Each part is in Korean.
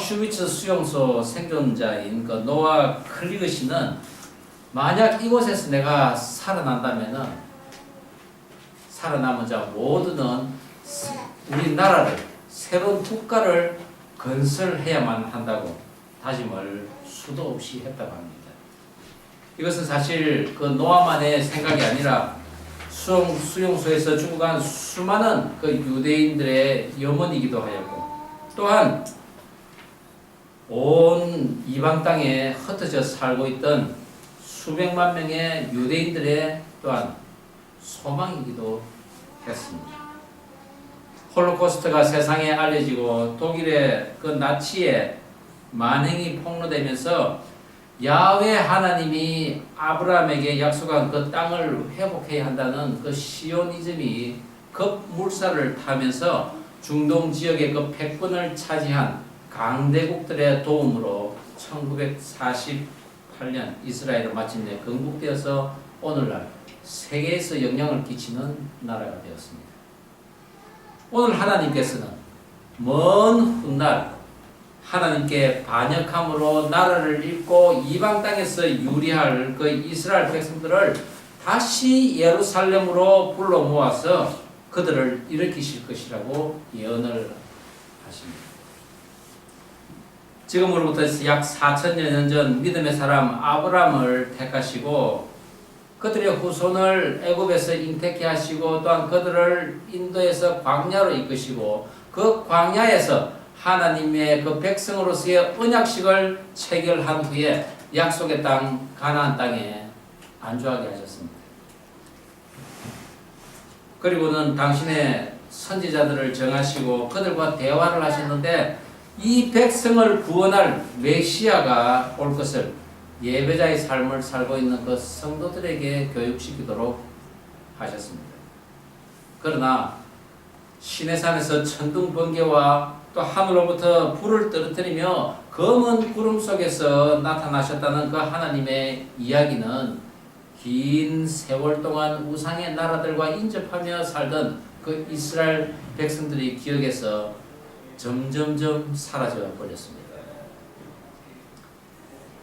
아우슈비츠 수용소 생존자인 그 노아 클리그 씨는 만약 이곳에서 내가 살아남은 자 모두는 우리나라를 새로운 국가를 건설해야만 한다고 다짐을 수도 없이 했다고 합니다. 이것은 사실 그 노아만의 생각이 아니라 수용소에서 죽어간 수많은 그 유대인들의 염원이기도 하였고, 또한 온 이방 땅에 흩어져 살고 있던 수백만 명의 유대인들의 또한 소망이기도 했습니다. 홀로코스트가 세상에 알려지고 독일의 그 나치의 만행이 폭로되면서 야훼 하나님이 아브라함에게 약속한 그 땅을 회복해야 한다는 그 시오니즘이 급물살을 타면서 중동 지역의 그 패권을 차지한 강대국들의 도움으로 1948년 이스라엘은 마침내 건국되어서 오늘날 세계에서 영향을 끼치는 나라가 되었습니다. 오늘 하나님께서는 먼 훗날 하나님께 반역함으로 나라를 잃고 이방 땅에서 유리할 그 이스라엘 백성들을 다시 예루살렘으로 불러 모아서 그들을 일으키실 것이라고 예언을 하십니다. 지금으로부터 약 4,000여 전 믿음의 사람 아브라함을 택하시고 그들의 후손을 애굽에서 잉태케 하시고 또한 그들을 인도에서 광야로 이끄시고 그 광야에서 하나님의 그 백성으로서의 언약식을 체결한 후에 약속의 땅 가나안 땅에 안주하게 하셨습니다. 그리고는 당신의 선지자들을 정하시고 그들과 대화를 하셨는데 이 백성을 구원할 메시아가 올 것을 예배자의 삶을 살고 있는 그 성도들에게 교육시키도록 하셨습니다. 그러나 시내산에서 천둥 번개와 또 하늘로부터 불을 떨어뜨리며 검은 구름 속에서 나타나셨다는 그 하나님의 이야기는 긴 세월 동안 우상의 나라들과 인접하며 살던 그 이스라엘 백성들의 기억에서 점점점 사라져 버렸습니다.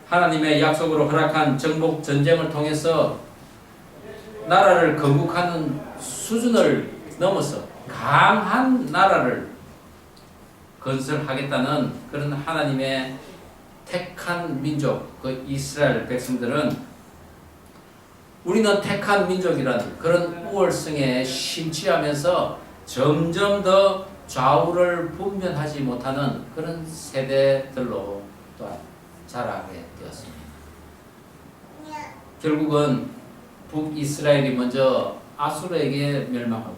하나님의 약속으로 허락한 정복 전쟁을 통해서 나라를 건국하는 수준을 넘어서 강한 나라를 건설하겠다는 그런 하나님의 택한 민족, 그 이스라엘 백성들은 우리는 택한 민족이라는 그런 우월성에 심취하면서 점점 더 좌우를 분별하지 못하는 그런 세대들로 또한 자라게 되었습니다. 결국은 북이스라엘이 먼저 아수르에게 멸망하고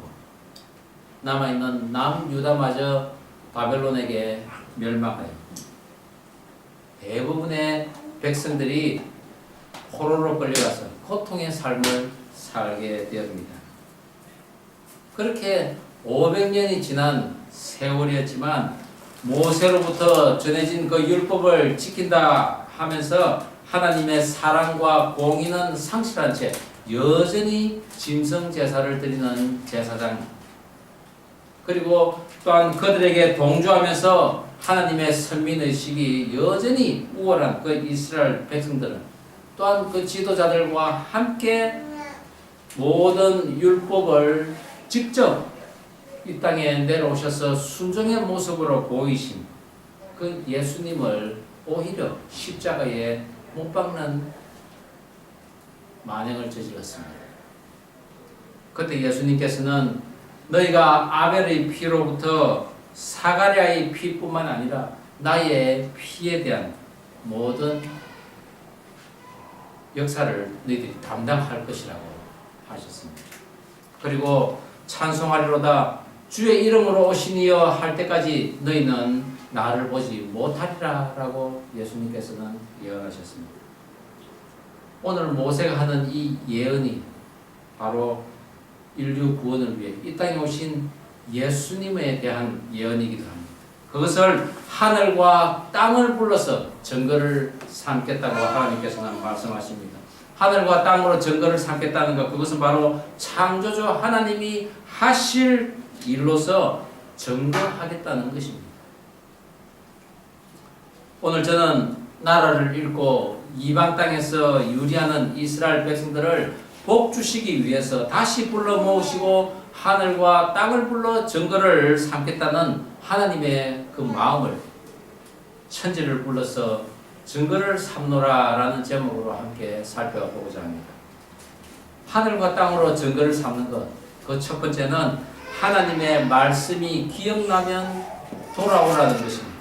남아있는 남유다마저 바벨론에게 멸망하여 대부분의 백성들이 포로로 끌려가서 고통의 삶을 살게 되었습니다. 그렇게 500년이 지난 세월이었지만 모세로부터 전해진 그 율법을 지킨다 하면서 하나님의 사랑과 공의는 상실한 채 여전히 짐승 제사를 드리는 제사장, 그리고 또한 그들에게 동조하면서 하나님의 선민의식이 여전히 우월한 그 이스라엘 백성들은 또한 그 지도자들과 함께 모든 율법을 직접 이 땅에 내려오셔서 순종의 모습으로 보이신 그 예수님을 오히려 십자가에 못 박는 만행을 저질렀습니다. 그때 예수님께서는 너희가 아벨의 피로부터 사가랴의 피뿐만 아니라 나의 피에 대한 모든 역사를 너희들이 담당할 것이라고 하셨습니다. 그리고 찬송하리로다 주의 이름으로 오시니여 할 때까지 너희는 나를 보지 못하리라 라고 예수님께서는 예언하셨습니다. 오늘 모세가 하는 이 예언이 바로 인류 구원을 위해 이 땅에 오신 예수님에 대한 예언이기도 합니다. 그것을 하늘과 땅을 불러서 증거를 삼겠다고 하나님께서는 말씀하십니다. 하늘과 땅으로 증거를 삼겠다는 것, 그것은 바로 창조주 하나님이 하실 일로서 증거하겠다는 것입니다. 오늘 저는 나라를 잃고 이방 땅에서 유리하는 이스라엘 백성들을 복 주시기 위해서 다시 불러 모으시고 하늘과 땅을 불러 증거를 삼겠다는 하나님의 그 마음을, 천지를 불러서 증거를 삼노라라는 제목으로 함께 살펴보고자 합니다. 하늘과 땅으로 증거를 삼는 것, 그 첫 번째는 하나님의 말씀이 기억나면 돌아오라는 것입니다.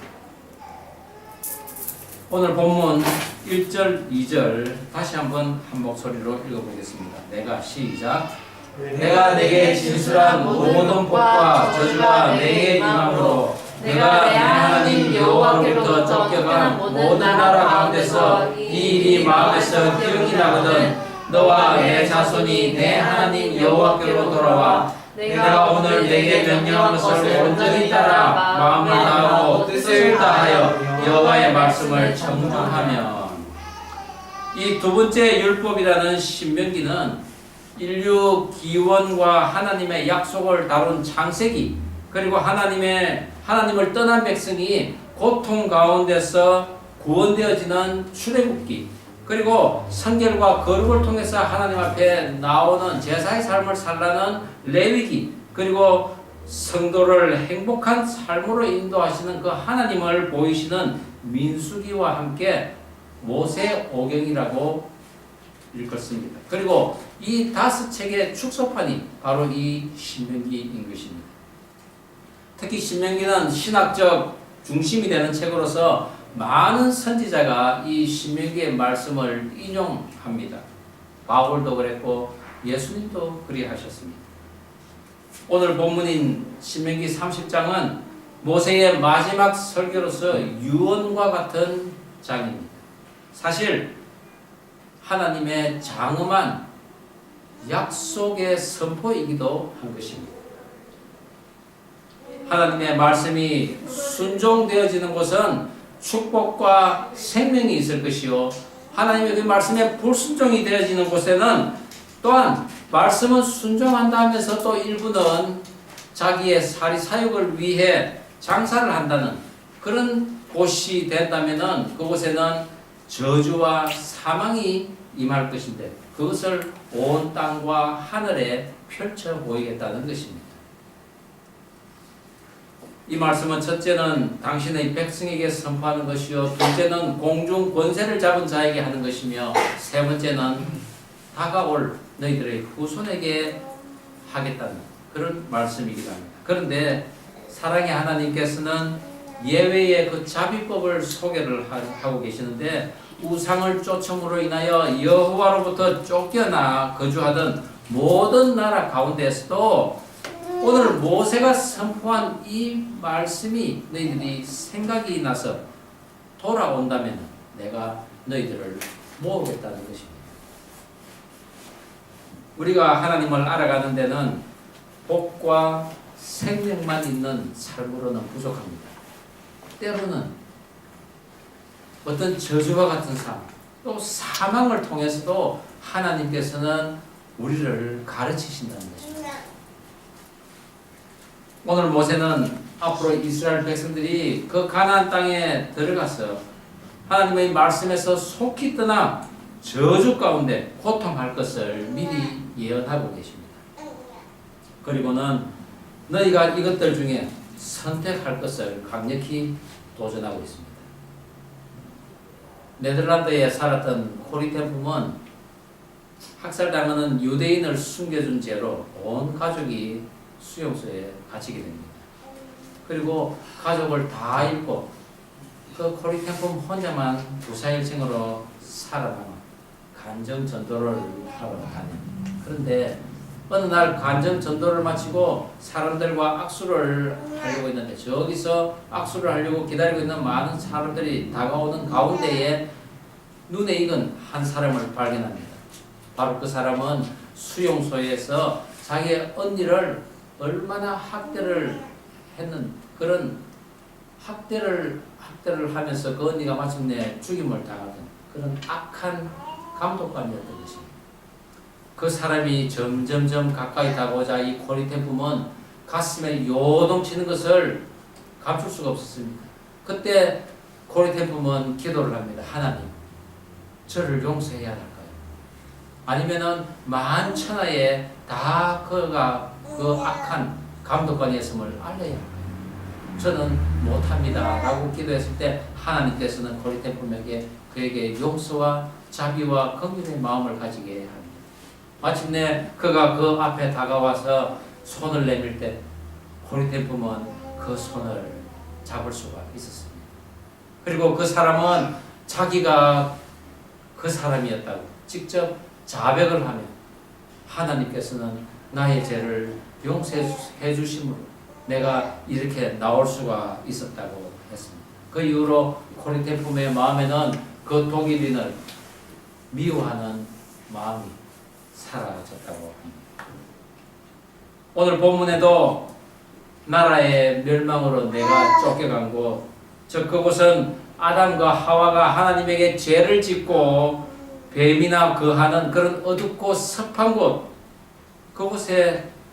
오늘 본문 1절, 2절 다시 한번 한 목소리로 읽어보겠습니다. 내가 시작. 내가 내게 진술한 모든 복과 저주가 내게 임함으로 내가 내 하나님 여호와께로부터 쫓겨간 모든 나라 가운데서 이 일이 마음에서 기억이 나거든 너와 내 자손이 내 하나님 여호와께로 돌아와 내가 오늘 내게 명령한 것을 온전히 따라 마음을 다하고 뜻을 다하여 여호와의 말씀을 청종하면. 이 두 번째 율법이라는 신명기는 인류 기원과 하나님의 약속을 다룬 창세기, 그리고 하나님을 떠난 백성이 고통 가운데서 구원되어지는 출애굽기, 그리고 성결과 거룩을 통해서 하나님 앞에 나오는 제사의 삶을 살라는 레위기, 그리고 성도를 행복한 삶으로 인도하시는 그 하나님을 보이시는 민수기와 함께 모세오경이라고 읽었습니다. 그리고 이 5책의 축소판이 바로 이 신명기인 것입니다. 특히 신명기는 신학적 중심이 되는 책으로서 많은 선지자가 이 신명기의 말씀을 인용합니다. 바울도 그랬고 예수님도 그리하셨습니다. 오늘 본문인 신명기 30장은 모세의 마지막 설교로서 유언과 같은 장입니다. 사실 하나님의 장엄한 약속의 선포이기도 한 것입니다. 하나님의 말씀이 순종되어지는 곳은 축복과 생명이 있을 것이요, 하나님의 그 말씀에 불순종이 되어지는 곳에는 또한 말씀은 순종한다 하면서 또 일부는 자기의 사리사욕을 위해 장사를 한다는 그런 곳이 된다면 그곳에는 저주와 사망이 임할 것인데 그것을 온 땅과 하늘에 펼쳐 보이겠다는 것입니다. 이 말씀은 첫째는 당신의 백성에게 선포하는 것이요, 둘째는 공중 권세를 잡은 자에게 하는 것이며, 세 번째는 다가올 너희들의 후손에게 하겠다는 그런 말씀이기도 합니다. 그런데 사랑의 하나님께서는 예외의 그 자비법을 소개를 하고 계시는데, 우상을 쫓음으로 인하여 여호와로부터 쫓겨나 거주하던 모든 나라 가운데서도 오늘 모세가 선포한 이 말씀이 너희들이 생각이 나서 돌아온다면 내가 너희들을 모으겠다는 것입니다. 우리가 하나님을 알아가는 데는 복과 생명만 있는 삶으로는 부족합니다. 때로는 어떤 저주와 같은 삶, 또 사망을 통해서도 하나님께서는 우리를 가르치신다는 것입니다. 오늘 모세는 앞으로 이스라엘 백성들이 그 가나안 땅에 들어가서 하나님의 말씀에서 속히 떠나 저주 가운데 고통할 것을 미리 예언하고 계십니다. 그리고는 너희가 이것들 중에 선택할 것을 강력히 도전하고 있습니다. 네덜란드에 살았던 코리테품은 학살당하는 유대인을 숨겨준 죄로 온 가족이 수용소에 갇히게 됩니다. 그리고 가족을 다 잃고 그 코리테품 혼자만 부사일생으로 살아남아 간정 전도를 하러 다닙니다. 그런데 어느 날 간정 전도를 마치고 사람들과 악수를 하려고 있는데 저기서 악수를 하려고 기다리고 있는 많은 사람들이 다가오는 가운데에 눈에 익은 한 사람을 발견합니다. 바로 그 사람은 수용소에서 자기의 언니를 얼마나 학대를 했는 그런 학대를 하면서 그 언니가 마침내 죽임을 당하던 그런 악한 감독관이었던 것입니다. 그 사람이 점점점 가까이 다가오자 이 코리테품은 가슴에 요동치는 것을 감출 수가 없었습니다. 그때 고리템품은 기도를 합니다. 하나님, 저를 용서해야 할까요? 아니면은 만천하에 다 그가 그 악한 감독관이 있음을 알려야 할까요? 저는 못합니다 라고 기도했을 때 하나님께서는 고리템품에게 그에게 용서와 자비와 긍휼의 마음을 가지게 합니다. 마침내 그가 그 앞에 다가와서 손을 내밀 때 고리템품은 그 손을 잡을 수가 있었습니다. 그리고 그 사람은 자기가 그 사람이었다고 직접 자백을 하며 하나님께서는 나의 죄를 용서해 주심으로 내가 이렇게 나올 수가 있었다고 했습니다. 그 이후로 고리템품의 마음에는 그 독일인을 미워하는 마음이 사라졌다고 합니다. 오늘 본문에도 나라의 멸망으로 내가 쫓겨간 곳, 즉 그곳은 아담과 하와가 하나님에게 죄를 짓고 뱀이나 거하는 그런 어둡고 습한 곳,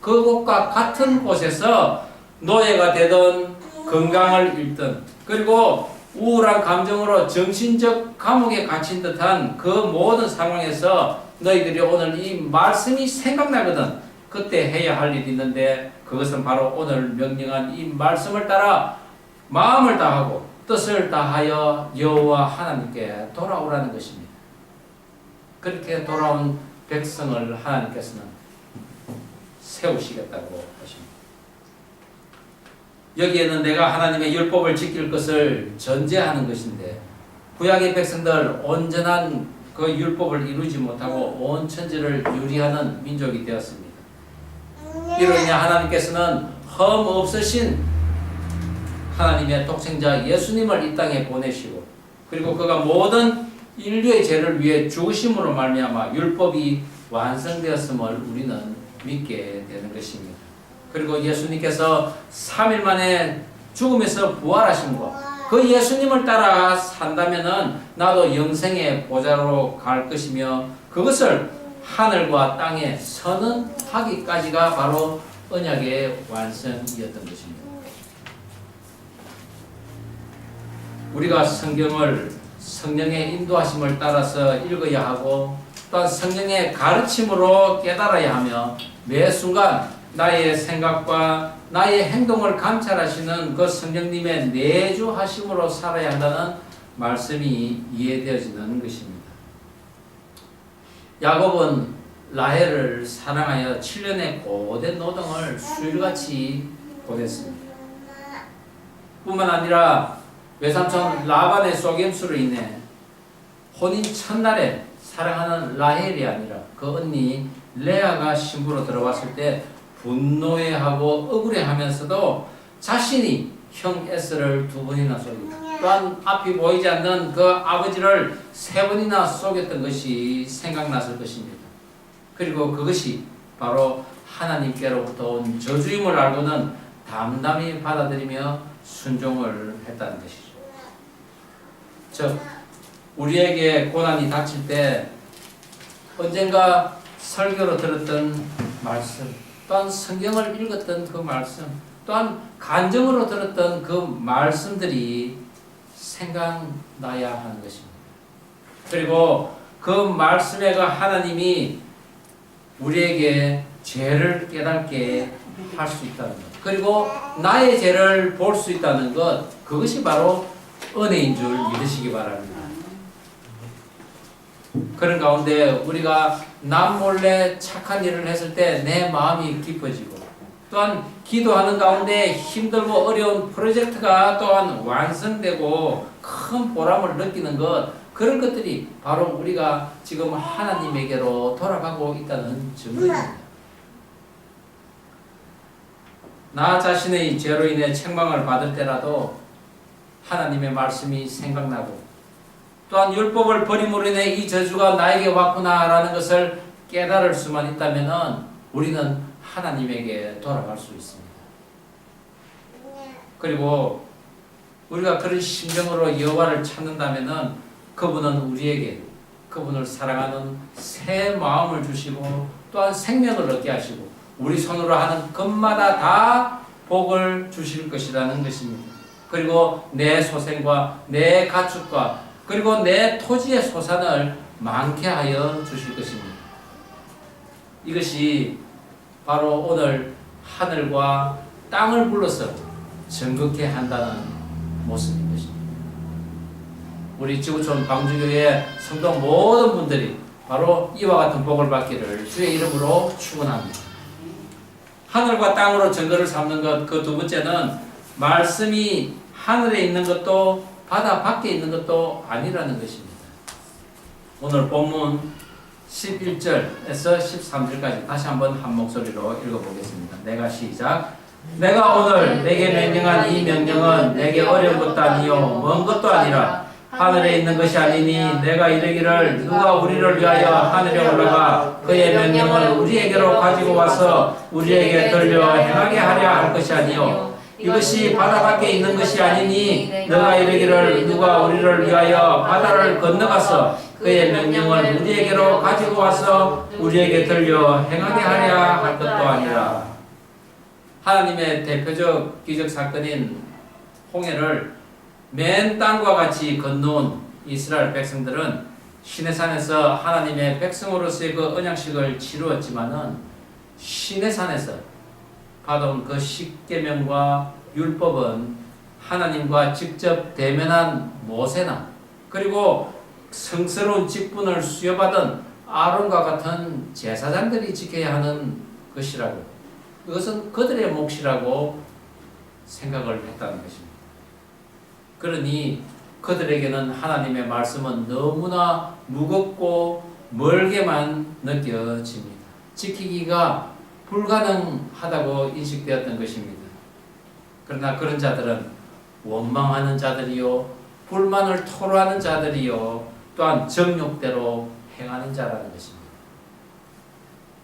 그곳과 같은 곳에서 노예가 되던 건강을 잃던, 그리고 우울한 감정으로 정신적 감옥에 갇힌 듯한 그 모든 상황에서 너희들이 오늘 이 말씀이 생각나거든. 그때 해야 할 일이 있는데 그것은 바로 오늘 명령한 이 말씀을 따라 마음을 다하고 뜻을 다하여 여호와 하나님께 돌아오라는 것입니다. 그렇게 돌아온 백성을 하나님께서는 세우시겠다고 하십니다. 여기에는 내가 하나님의 율법을 지킬 것을 전제하는 것인데 구약의 백성들 온전한 그 율법을 이루지 못하고 온 천지를 유리하는 민족이 되었습니다. 이로 인해 하나님께서는 흠 없으신 하나님의 독생자 예수님을 이 땅에 보내시고 그리고 그가 모든 인류의 죄를 위해 죽으심으로 말미암아 율법이 완성되었음을 우리는 믿게 되는 것입니다. 그리고 예수님께서 3일 만에 죽음에서 부활하신 것, 그 예수님을 따라 산다면은 나도 영생의 보좌로 갈 것이며 그것을 하늘과 땅에 선언하기까지가 바로 언약의 완성이었던 것입니다. 우리가 성경을 성령의 인도하심을 따라서 읽어야 하고 또한 성령의 가르침으로 깨달아야 하며 매 순간 나의 생각과 나의 행동을 감찰하시는 그 성령님의 내주하심으로 살아야 한다는 말씀이 이해되어지는 것입니다. 야곱은 라헬을 사랑하여 7년의 고된 노동을 수일같이 보냈습니다. 뿐만 아니라 외삼촌 라반의 속임수로 인해 혼인 첫날에 사랑하는 라헬이 아니라 그 언니 레아가 신부로 들어왔을 때 분노해하고 억울해하면서도 자신이 형 에스를 2번이나 속이고 또한 앞이 보이지 않는 그 아버지를 3번이나 속였던 것이 생각났을 것입니다. 그리고 그것이 바로 하나님께로부터 온 저주임을 알고는 담담히 받아들이며 순종을 했다는 것이죠. 즉 우리에게 고난이 닥칠 때 언젠가 설교로 들었던 말씀, 또한 성경을 읽었던 그 말씀, 또한 간증으로 들었던 그 말씀들이 생각나야 하는 것입니다. 그리고 그 말씀에 그 하나님이 우리에게 죄를 깨닫게 할 수 있다는 것, 그리고 나의 죄를 볼 수 있다는 것, 그것이 바로 은혜인 줄 믿으시기 바랍니다. 그런 가운데 우리가 남몰래 착한 일을 했을 때 내 마음이 기뻐지고 또한 기도하는 가운데 힘들고 어려운 프로젝트가 또한 완성되고 큰 보람을 느끼는 것, 그런 것들이 바로 우리가 지금 하나님에게로 돌아가고 있다는 증거입니다. 나 자신의 죄로 인해 책망을 받을 때라도 하나님의 말씀이 생각나고 또한 율법을 버림으로 인해 이 저주가 나에게 왔구나라는 것을 깨달을 수만 있다면 우리는 하나님에게 돌아갈 수 있습니다. 그리고 우리가 그런 심정으로 여호와를 찾는다면 그분은 우리에게 그분을 사랑하는 새 마음을 주시고 또한 생명을 얻게 하시고 우리 손으로 하는 것마다 다 복을 주실 것이라는 것입니다. 그리고 내 소생과 내 가축과 그리고 내 토지의 소산을 많게 하여 주실 것입니다. 이것이 바로 오늘 하늘과 땅을 불러서 정극케 한다는 모습인 것입니다. 우리 지구촌 방주교회 성도 모든 분들이 바로 이와 같은 복을 받기를 주의 이름으로 축원합니다. 하늘과 땅으로 증거를 삼는 것, 그 두 번째는 말씀이 하늘에 있는 것도 바다 밖에 있는 것도 아니라는 것입니다. 오늘 본문 11절에서 13절까지 다시 한번 한 목소리로 읽어보겠습니다. 내가 시작. 내가 오늘 내게 명령한 이 명령은 내게 어려운 것도 아니요 먼 것도 아니라 하늘에 있는 것이 아니니 내가 이르기를 누가 우리를 위하여 하늘에 올라가 그의 명령을 우리에게로 가지고 와서 우리에게 들려 행하게 하려 할 것이 아니요 이것이 바다 밖에 있는 것이 아니니 내가 이르기를 누가 우리를 위하여 바다를 건너가서 그의 명령을 우리에게로 가지고 와서 우리에게 들려 행하게 하려 할 것도 아니라. 하나님의 대표적 기적 사건인 홍해를 맨 땅과 같이 건너온 이스라엘 백성들은 시내산에서 하나님의 백성으로서의 그 언약식을 치루었지만은 시내산에서 받아온 그 십계명과 율법은 하나님과 직접 대면한 모세나 그리고 성스러운 직분을 수여받은 아론과 같은 제사장들이 지켜야 하는 것이라고, 그것은 그들의 몫이라고 생각을 했다는 것입니다. 그러니 그들에게는 하나님의 말씀은 너무나 무겁고 멀게만 느껴집니다. 지키기가 불가능하다고 인식되었던 것입니다. 그러나 그런 자들은 원망하는 자들이요, 불만을 토로하는 자들이요, 또한 정욕대로 행하는 자라는 것입니다.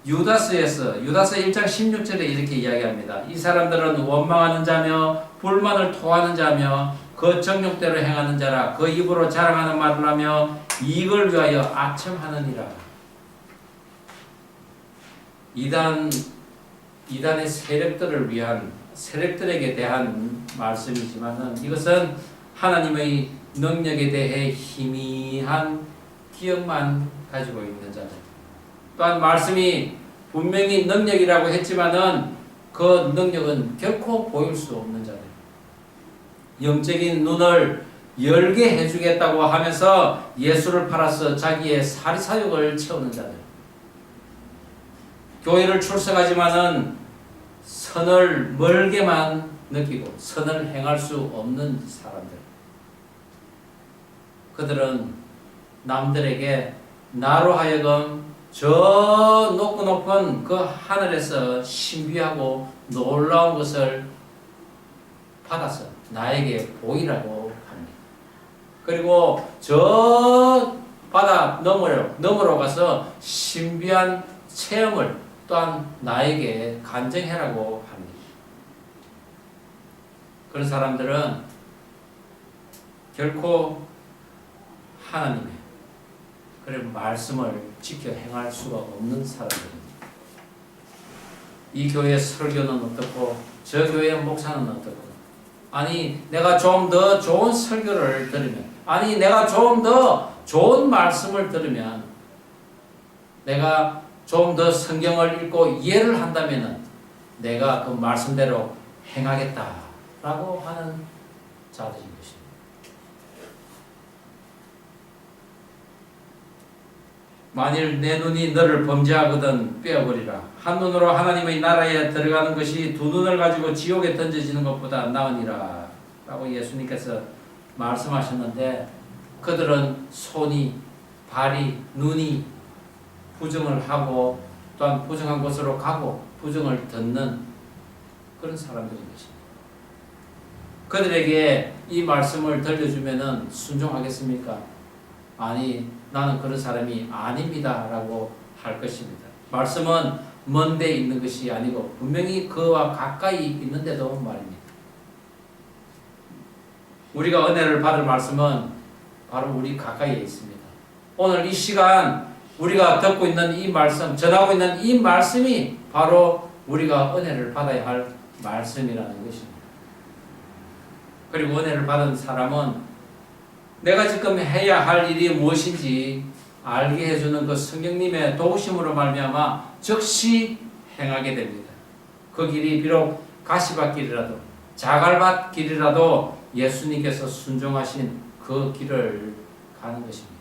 유다서 1장 16절에 이렇게 이야기합니다. 이 사람들은 원망하는 자며 불만을 토하는 자며 그 정욕대로 행하는 자라. 그 입으로 자랑하는 말을 하며 이익을 위하여 아첨하느니라. 이단의 세력들에게 대한 말씀이지만은 이것은 하나님의 능력에 대해 희미한 기억만 가지고 있는 자들. 또한 말씀이 분명히 능력이라고 했지만은 그 능력은 결코 보일 수 없는 자들. 영적인 눈을 열게 해주겠다고 하면서 예수를 팔아서 자기의 사리사욕을 채우는 자들. 교회를 출석하지만은 선을 멀게만 느끼고 선을 행할 수 없는 사람들. 그들은 남들에게 나로 하여금 저 높은 그 하늘에서 신비하고 놀라운 것을 받아서 나에게 보이라고 합니다. 그리고 저 바다 너머로 가서 신비한 체험을 또한 나에게 간증해라고 합니다. 그런 사람들은 결코 하나님의 그런 말씀을 지켜 행할 수가 없는 사람들입니다. 이 교회의 설교는 어떻고 저 교회의 목사는 어떻고, 아니 내가 좀 더 좋은 설교를 들으면, 아니 내가 좀 더 좋은 말씀을 들으면, 내가 좀 더 성경을 읽고 이해를 한다면은 내가 그 말씀대로 행하겠다라고 하는 자들인 것입니다. 만일 내 눈이 너를 범죄하거든 빼어버리라. 한 눈으로 하나님의 나라에 들어가는 것이 두 눈을 가지고 지옥에 던져지는 것보다 나으니라 라고 예수님께서 말씀하셨는데, 그들은 손이, 발이, 눈이 부정을 하고 또한 부정한 곳으로 가고 부정을 듣는 그런 사람들인 것입니다. 그들에게 이 말씀을 들려주면은 순종하겠습니까? 아니, 나는 그런 사람이 아닙니다 라고 할 것입니다. 말씀은 먼 데 있는 것이 아니고 분명히 그와 가까이 있는데도 말입니다. 우리가 은혜를 받을 말씀은 바로 우리 가까이에 있습니다. 오늘 이 시간 우리가 듣고 있는 이 말씀, 전하고 있는 이 말씀이 바로 우리가 은혜를 받아야 할 말씀이라는 것입니다. 그리고 은혜를 받은 사람은 내가 지금 해야 할 일이 무엇인지 알게 해주는 그 성령님의 도우심으로 말미암아 즉시 행하게 됩니다. 그 길이 비록 가시밭길이라도 자갈밭길이라도 예수님께서 순종하신 그 길을 가는 것입니다.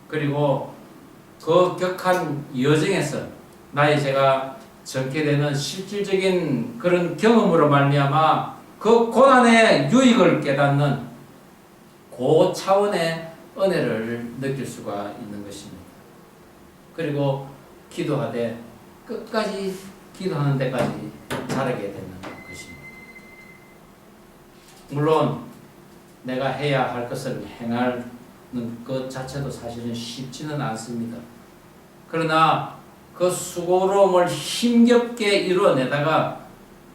그리고 그 격한 여정에서 나의 제가 적게 되는 실질적인 그런 경험으로 말미암아 그 고난의 유익을 깨닫는 그 차원의 은혜를 느낄 수가 있는 것입니다. 그리고 기도하되 끝까지 기도하는 데까지 자라게 되는 것입니다. 물론 내가 해야 할 것을 행하는 것 자체도 사실은 쉽지는 않습니다. 그러나 그 수고로움을 힘겹게 이루어내다가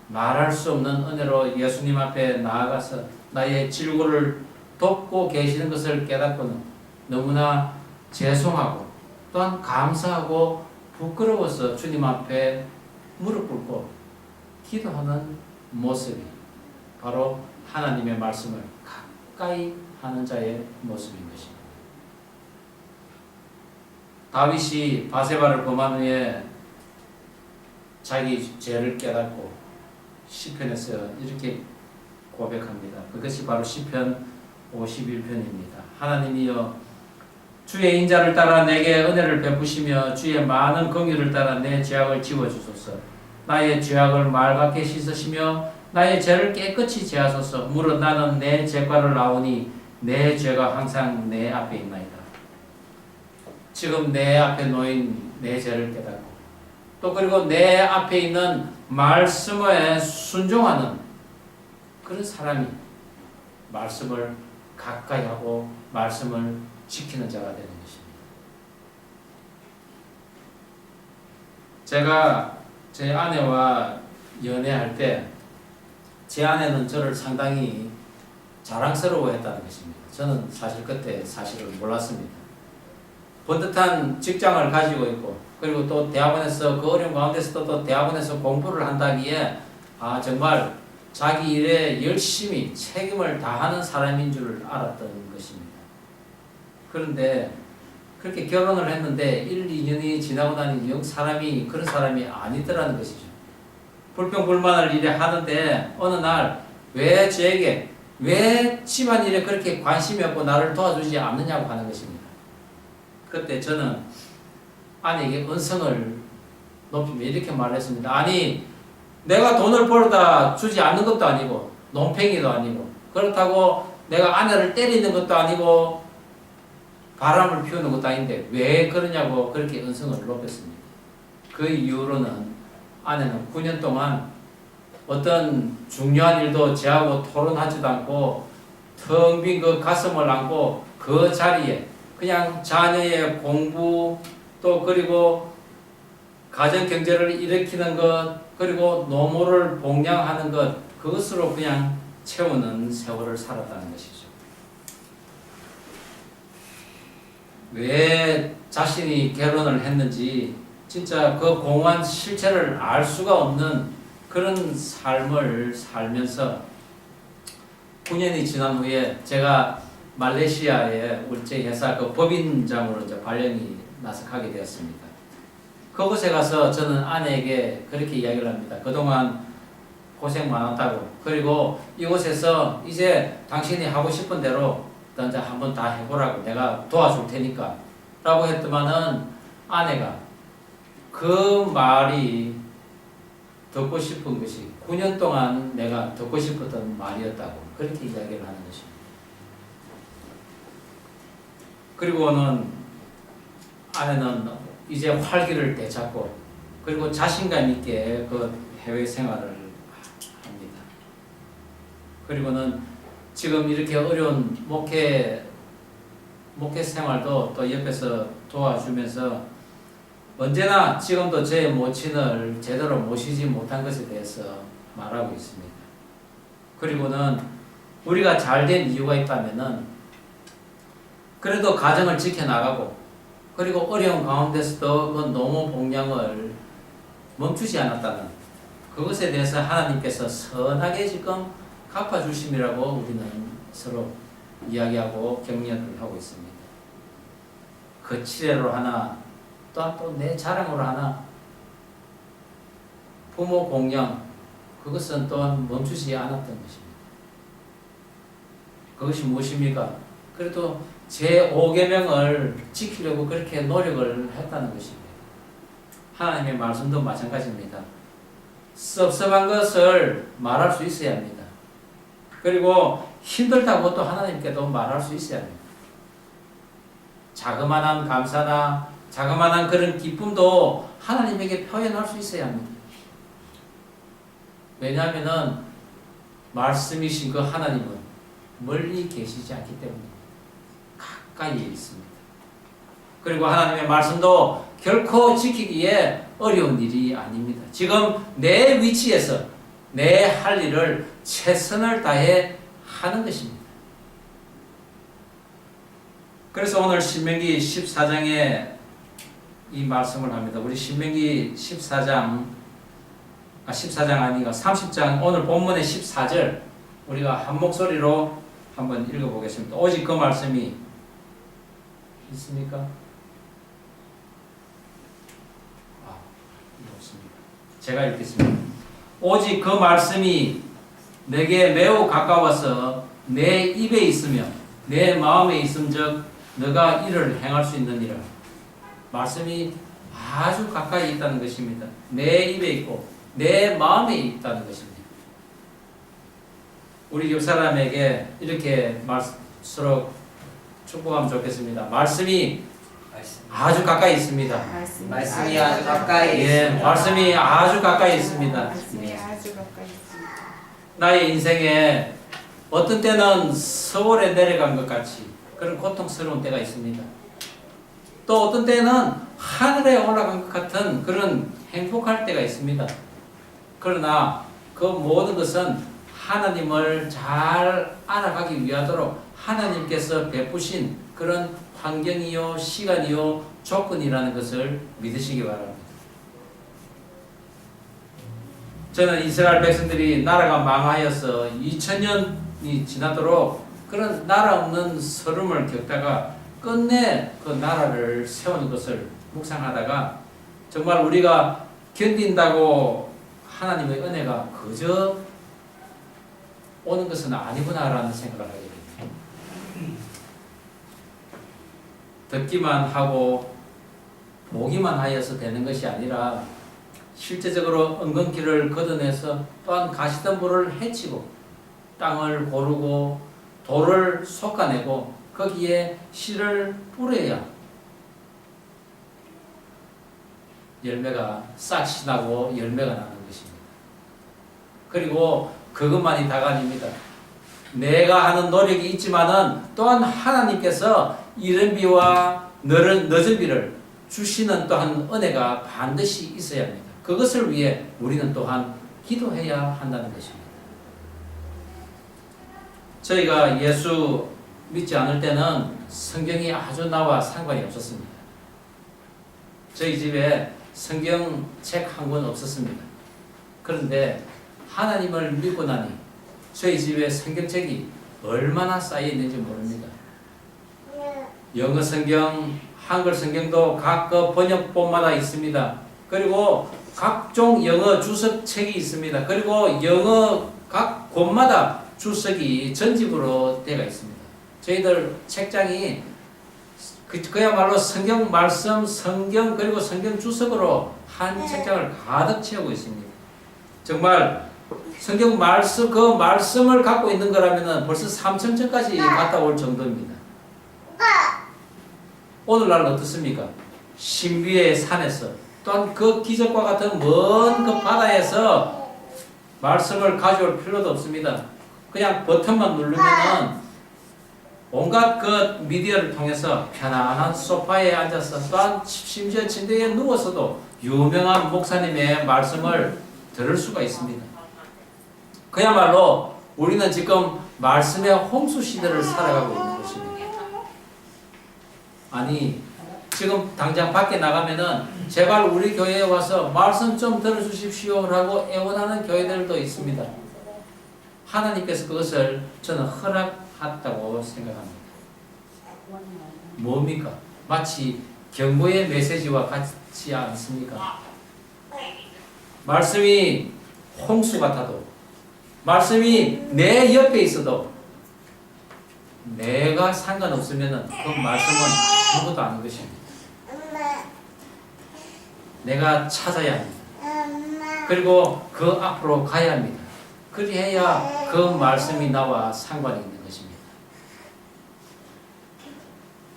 말할 수 없는 은혜로 예수님 앞에 나아가서 나의 질고를 돕고 계시는 것을 깨닫고는 너무나 죄송하고 또한 감사하고 부끄러워서 주님 앞에 무릎 꿇고 기도하는 모습이 바로 하나님의 말씀을 가까이 하는 자의 모습인 것입니다. 다윗이 바세바를 범한 후에 자기 죄를 깨닫고 시편에서 이렇게 고백합니다. 그것이 바로 시편 51편입니다. 하나님이여 주의 인자를 따라 내게 은혜를 베푸시며 주의 많은 긍휼을 따라 내 죄악을 지워주소서. 나의 죄악을 맑게 씻으시며 나의 죄를 깨끗이 제하소서. 무릇 나는 내 죄과를 나오니 내 죄가 항상 내 앞에 있나이다. 지금 내 앞에 놓인 내 죄를 깨닫고 또 그리고 내 앞에 있는 말씀에 순종하는 그런 사람이 말씀을 가까이 하고 말씀을 지키는 자가 되는 것입니다. 제가 제 아내와 연애할 때 제 아내는 저를 상당히 자랑스러워했다는 것입니다. 저는 사실 그때 사실을 몰랐습니다. 번듯한 직장을 가지고 있고 그리고 또 대학원에서 그 어려운 가운데서도 또 대학원에서 공부를 한다기에 정말 자기 일에 열심히 책임을 다하는 사람인 줄 알았던 것입니다. 그런데 그렇게 결혼을 했는데 1, 2년이 지나고 나니 영 사람이 그런 사람이 아니더라는 것이죠. 불평불만을 이래 하는데 어느 날 왜 저에게 왜 집안일에 그렇게 관심이 없고 나를 도와주지 않느냐고 하는 것입니다. 그때 저는 아내에게 언성을 높이며 이렇게 말했습니다. 아니 내가 돈을 벌어다 주지 않는 것도 아니고 논팽이도 아니고 그렇다고 내가 아내를 때리는 것도 아니고 바람을 피우는 것도 아닌데 왜 그러냐고 그렇게 언성을 높였습니다. 그 이후로는 아내는 9년 동안 어떤 중요한 일도 저하고 토론하지도 않고 텅 빈 그 가슴을 안고 그 자리에 그냥 자녀의 공부 또 그리고 가정 경제를 일으키는 것 그리고 노모를 봉양하는 것 그것으로 그냥 채우는 세월을 살았다는 것이죠. 왜 자신이 결혼을 했는지 진짜 그 공허한 실체를 알 수가 없는 그런 삶을 살면서 9년이 지난 후에 제가 말레이시아의 우리 회사 그 법인장으로 이제 발령이 나서 가게 되었습니다. 그곳에 가서 저는 아내에게 그렇게 이야기를 합니다. 그동안 고생 많았다고. 그리고 이곳에서 이제 당신이 하고 싶은 대로 이제 한번 다 해보라고 내가 도와줄 테니까 라고 했더만은 아내가 그 말이 듣고 싶은 것이 9년 동안 내가 듣고 싶었던 말이었다고 그렇게 이야기를 하는 것입니다. 그리고는 아내는 이제 활기를 되찾고 그리고 자신감 있게 그 해외 생활을 합니다. 그리고는 지금 이렇게 어려운 목회 생활도 또 옆에서 도와주면서 언제나 지금도 제 모친을 제대로 모시지 못한 것에 대해서 말하고 있습니다. 그리고는 우리가 잘된 이유가 있다면은 그래도 가정을 지켜나가고 그리고 어려운 가운데서도 그 노모 봉양을 멈추지 않았다는 그것에 대해서 하나님께서 선하게 지금 갚아주심이라고 우리는 서로 이야기하고 격려를 하고 있습니다. 그 치레로 하나, 또한 또 내 자랑으로 하나, 부모 공양, 그것은 또한 멈추지 않았던 것입니다. 그것이 무엇입니까? 그래도 제5계명을 지키려고 그렇게 노력을 했다는 것입니다. 하나님의 말씀도 마찬가지입니다. 섭섭한 것을 말할 수 있어야 합니다. 그리고 힘들다고 또 하나님께도 말할 수 있어야 합니다. 자그마한 감사나 자그마한 그런 기쁨도 하나님에게 표현할 수 있어야 합니다. 왜냐하면은 말씀이신 그 하나님은 멀리 계시지 않기 때문에 가까이에 있습니다. 그리고 하나님의 말씀도 결코 지키기에 어려운 일이 아닙니다. 지금 내 위치에서 내 할 일을 최선을 다해 하는 것입니다. 그래서 오늘 신명기 14장에 이 말씀을 합니다. 우리 신명기 14장 아니가 30장 오늘 본문의 14절 우리가 한 목소리로 한번 읽어보겠습니다. 오직 그 말씀이 있습니까? 없습니다. 제가 읽겠습니다. 오직 그 말씀이 내게 매우 가까워서 내 입에 있으며 내 마음에 있음즉 너가 이를 행할 수 있느니라. 말씀이 아주 가까이 있다는 것입니다. 내 입에 있고 내 마음에 있다는 것입니다. 우리 옆 사람에게 이렇게 서로 축복하면 좋겠습니다. 말씀이 아주 가까이 있습니다. 말씀이 아주 가까이 있습니다. 말씀이 아주 가까이 있습니다. 말씀이 아주 가까이 있습니다. 나의 인생에 어떤 때는 서울에 내려간 것 같이 그런 고통스러운 때가 있습니다. 또 어떤 때는 하늘에 올라간 것 같은 그런 행복할 때가 있습니다. 그러나 그 모든 것은 하나님을 잘 알아가기 위하도록 하나님께서 베푸신 그런 환경이요, 시간이요, 조건이라는 것을 믿으시기 바랍니다. 저는 이스라엘 백성들이 나라가 망하여서 2000년이 지나도록 그런 나라 없는 서름을 겪다가 끝내 그 나라를 세우는 것을 묵상하다가 정말 우리가 견딘다고 하나님의 은혜가 그저 오는 것은 아니구나라는 생각을 하게 됩니다. 듣기만 하고 보기만 하여서 되는 것이 아니라 실제적으로 은근길을 걷어내서 또한 가시덤불을 해치고 땅을 고르고 돌을 솎아내고 거기에 씨를 뿌려야 열매가 싹이 나고 열매가 나는 것입니다. 그리고 그것만이 다가 아닙니다. 내가 하는 노력이 있지만은 또한 하나님께서 이른 비와 늦은 비를 주시는 또한 은혜가 반드시 있어야 합니다. 그것을 위해 우리는 또한 기도해야 한다는 것입니다. 저희가 예수 믿지 않을 때는 성경이 아주 나와 상관이 없었습니다. 저희 집에 성경책 한 권 없었습니다. 그런데 하나님을 믿고 나니 저희 집에 성경책이 얼마나 쌓여 있는지 모릅니다. 영어 성경, 한글 성경도 각 그 번역본마다 있습니다. 그리고 각종 영어 주석책이 있습니다. 그리고 영어 각 곳마다 주석이 전집으로 되어 있습니다. 저희들 책장이 그야말로 성경 말씀, 성경 그리고 성경 주석으로 한 책장을 가득 채우고 있습니다. 정말 성경 말씀, 그 말씀을 갖고 있는 거라면 벌써 3,000점까지 갔다 올 정도입니다. 오늘날 어떻습니까? 신비의 산에서 또한 그 기적과 같은 먼 그 바다에서 말씀을 가져올 필요도 없습니다. 그냥 버튼만 누르면은 온갖 그 미디어를 통해서 편안한 소파에 앉아서 또한 심지어 침대에 누워서도 유명한 목사님의 말씀을 들을 수가 있습니다. 그야말로 우리는 지금 말씀의 홍수 시대를 살아가고 있는 것입니다. 아니 지금 당장 밖에 나가면은 제발 우리 교회에 와서 말씀 좀 들어주십시오 라고 애원하는 교회들도 있습니다. 하나님께서 그것을 저는 허락했다고 생각합니다. 뭡니까? 마치 경고의 메시지와 같지 않습니까? 말씀이 홍수 같아도, 말씀이 내 옆에 있어도 내가 상관없으면 그 말씀은 아무것도 아닌 것입니다. 내가 찾아야 합니다. 그리고 그 앞으로 가야 합니다. 그리해야 그 말씀이 나와 상관이 있는 것입니다.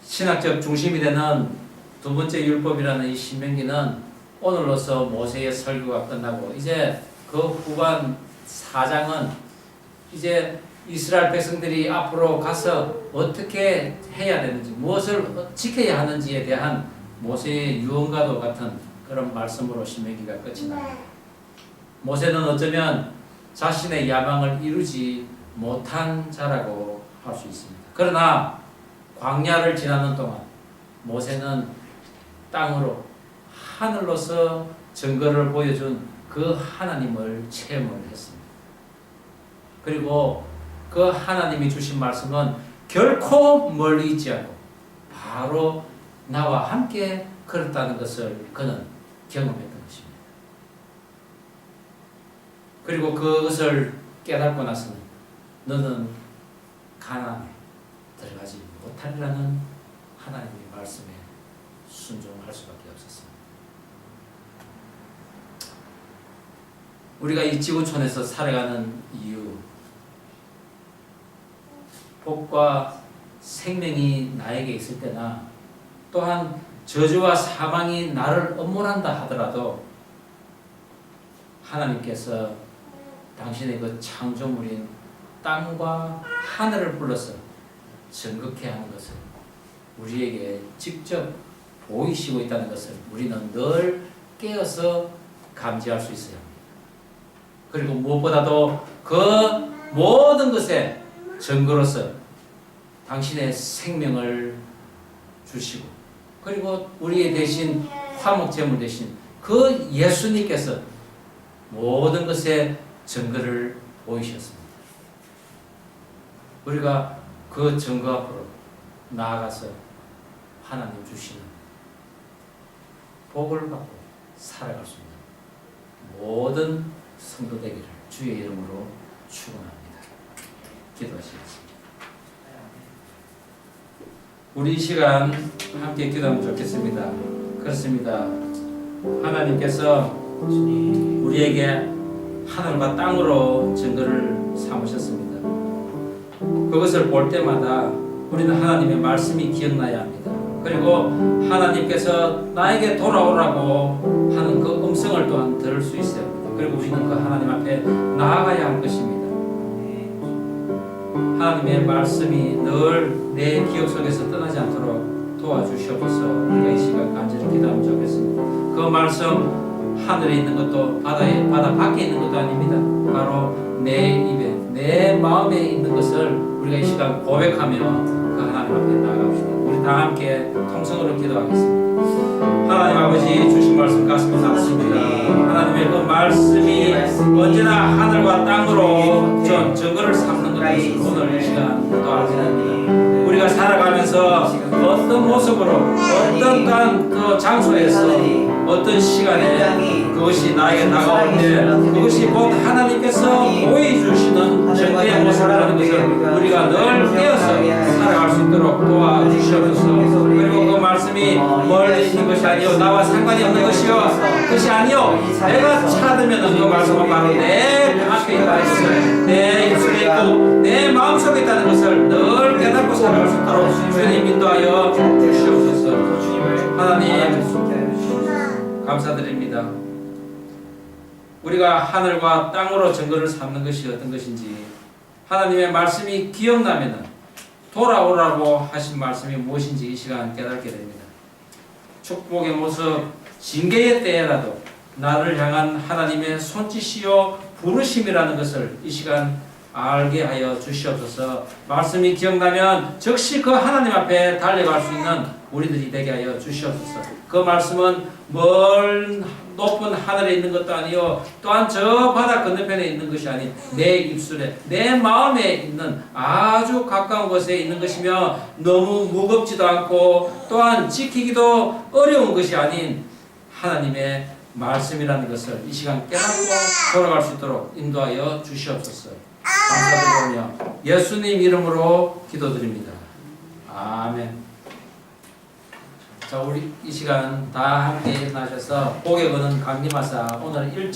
신학적 중심이 되는 두 번째 율법이라는 이 신명기는 오늘로서 모세의 설교가 끝나고 이제 그 후반 4장은 이제 이스라엘 백성들이 앞으로 가서 어떻게 해야 되는지, 무엇을 지켜야 하는지에 대한 모세의 유언과도 같은 그런 말씀으로 신명기가 끝이 납니다. 모세는 어쩌면 자신의 야망을 이루지 못한 자라고 할 수 있습니다. 그러나 광야를 지나는 동안 모세는 땅으로, 하늘로서 증거를 보여준 그 하나님을 체험을 했습니다. 그리고 그 하나님이 주신 말씀은 결코 멀리 있지 않고 바로 나와 함께 걸었다는 것을 그는 경험했던 것입니다. 그리고 그것을 깨닫고 나서는 너는 가나안에 들어가지 못하리라는 하나님의 말씀에 순종할 수밖에 없었습니다. 우리가 이 지구촌에서 살아가는 이유, 복과 생명이 나에게 있을 때나 또한 저주와 사망이 나를 엄몰한다 하더라도 하나님께서 당신의 그 창조물인 땅과 하늘을 불러서 정극해 하는 것을 우리에게 직접 보이시고 있다는 것을 우리는 늘 깨어서 감지할 수 있어야 합니다. 그리고 무엇보다도 그 모든 것의 증거로서 당신의 생명을 주시고 그리고 우리의 대신 화목제물 대신 그 예수님께서 모든 것의 증거를 보이셨습니다. 우리가 그 증거 앞으로 나아가서 하나님 주시는 복을 받고 살아갈 수 있는 모든 성도 되기를 주의 이름으로 축원합니다. 기도하시겠습니다. 우리 이 시간 함께 기도하면 좋겠습니다. 그렇습니다. 하나님께서 우리에게 하늘과 땅으로 증거를 삼으셨습니다. 그것을 볼 때마다 우리는 하나님의 말씀이 기억나야 합니다. 그리고 하나님께서 나에게 돌아오라고 하는 그 음성을 또한 들을 수 있어야 합니다. 그리고 우리는 그 하나님 앞에 나아가야 할 것입니다. 하나님의 말씀이 늘 내 기억 속에서 떠나지 않도록 도와주시옵소서. 우리가 이 시간 간절히 기도하면 좋겠습니다. 그 말씀 하늘에 있는 것도 바다 밖에 있는 것도 아닙니다. 바로 내 입에 내 마음에 있는 것을 우리가 이 시간 고백하며 그 하나님 앞에 나아갑시다. 우리 다 함께 통성으로 기도하겠습니다. 하나님 아버지 주신 말씀 가슴에 닿습니다. 하나님의 그 말씀이 언제나 하늘과 땅으로 증거를 삼는 것을 오늘 이 시간 도와주옵니다. 우리가 살아가면서 어떤 모습으로 어떤 그 장소에서 어떤 시간에 그것이 나에게 다가올 때 그것이 곧 하나님께서 보여주시는 증거의 모습이라는 것을 우리가 늘 깨어서 살아갈 수 있도록 도와주시옵소서. 그리고 그 말씀이 멀리 있는 것이 아니요 나와 상관이 없는 것이 아니요 내가 찾으면 그 말씀은 바로 내 앞에 있다는 것을 내 입술에 있고 내 마음속에 있다는 것을 늘 깨닫고 살아갈 수 있도록 주님 인도하여 주시옵소서. 하나님 감사드립니다. 우리가 하늘과 땅으로 증거를 삼는 것이 어떤 것인지 하나님의 말씀이 기억나면 돌아오라고 하신 말씀이 무엇인지 이 시간 깨닫게 됩니다. 축복의 모습, 징계의 때에라도 나를 향한 하나님의 손짓이요 부르심이라는 것을 이 시간 알게 하여 주시옵소서. 말씀이 기억나면 즉시 그 하나님 앞에 달려갈 수 있는 우리들이 되게 하여 주시옵소서. 그 말씀은 멀 높은 하늘에 있는 것도 아니요 또한 저 바다 건너편에 있는 것이 아닌 내 입술에 내 마음에 있는 아주 가까운 곳에 있는 것이며 너무 무겁지도 않고 또한 지키기도 어려운 것이 아닌 하나님의 말씀이라는 것을 이 시간 깨닫고 돌아갈 수 있도록 인도하여 주시옵소서. 감사드리오며 예수님 이름으로 기도드립니다. 아멘. 자, 우리 이 시간 다 함께 일어나셔서 고개 거는 강림하사 오늘 1절